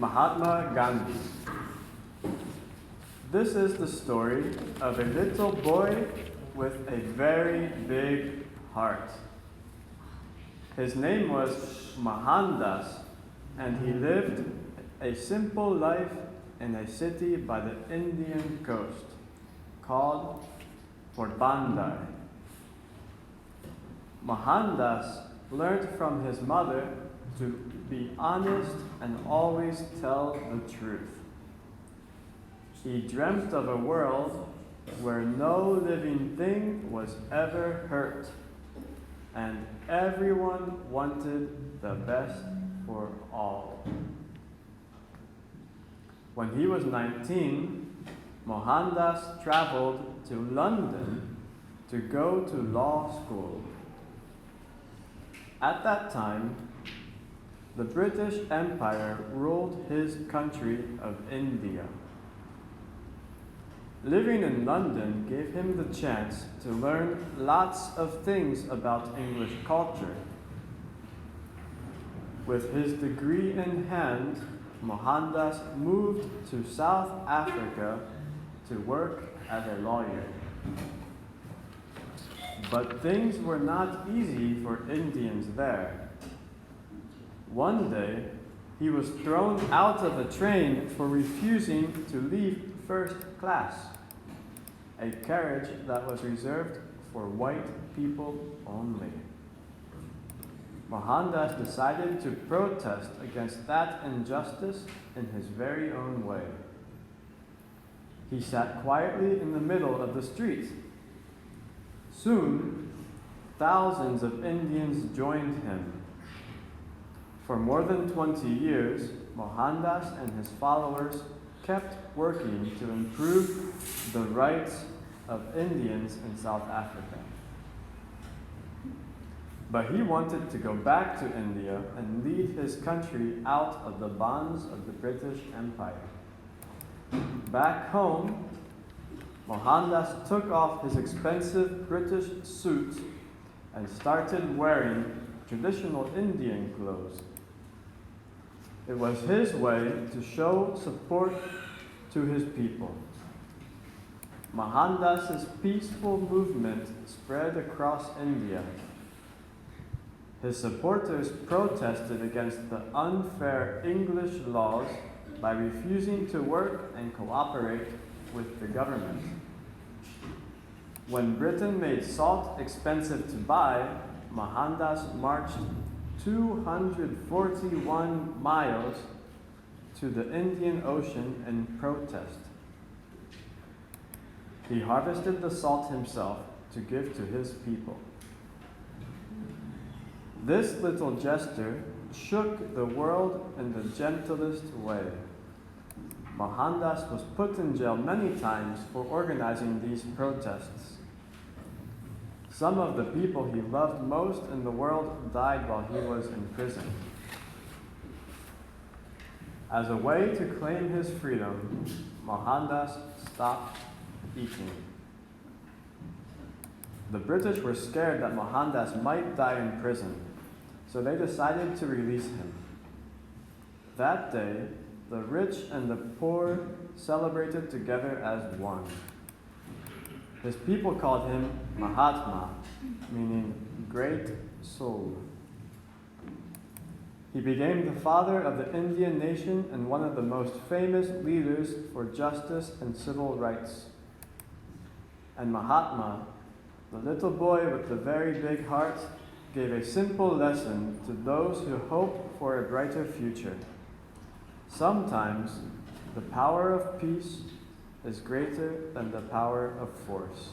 Mahatma Gandhi. This is the story of a little boy with a very big heart. His name was Mohandas, and he lived a simple life in a city by the Indian coast called Porbandar. Mohandas learned from his mother to be honest and always tell the truth. He dreamt of a world where no living thing was ever hurt, and everyone wanted the best for all. When he was 19, Mohandas traveled to London to go to law school. At that time, the British Empire ruled his country of India. Living in London gave him the chance to learn lots of things about English culture. With his degree in hand, Mohandas moved to South Africa to work as a lawyer. But things were not easy for Indians there. One day, he was thrown out of a train for refusing to leave first class, a carriage that was reserved for white people only. Mohandas decided to protest against that injustice in his very own way. He sat quietly in the middle of the street. Soon, thousands of Indians joined him. For more than 20 years, Mohandas and his followers kept working to improve the rights of Indians in South Africa. But he wanted to go back to India and lead his country out of the bonds of the British Empire. Back home, Mohandas took off his expensive British suit and started wearing traditional Indian clothes. It was his way to show support to his people. Mohandas' peaceful movement spread across India. His supporters protested against the unfair English laws by refusing to work and cooperate with the government. When Britain made salt expensive to buy, Mohandas marched 241 miles to the Indian Ocean in protest. He harvested the salt himself to give to his people. This little gesture shook the world in the gentlest way. Mohandas was put in jail many times for organizing these protests. Some of the people he loved most in the world died while he was in prison. As a way to claim his freedom, Mohandas stopped eating. The British were scared that Mohandas might die in prison, so they decided to release him. That day, the rich and the poor celebrated together as one. His people called him Mahatma, meaning great soul. He became the father of the Indian nation and one of the most famous leaders for justice and civil rights. And Mahatma, the little boy with the very big heart, gave a simple lesson to those who hope for a brighter future. Sometimes the power of peace is greater than the power of force.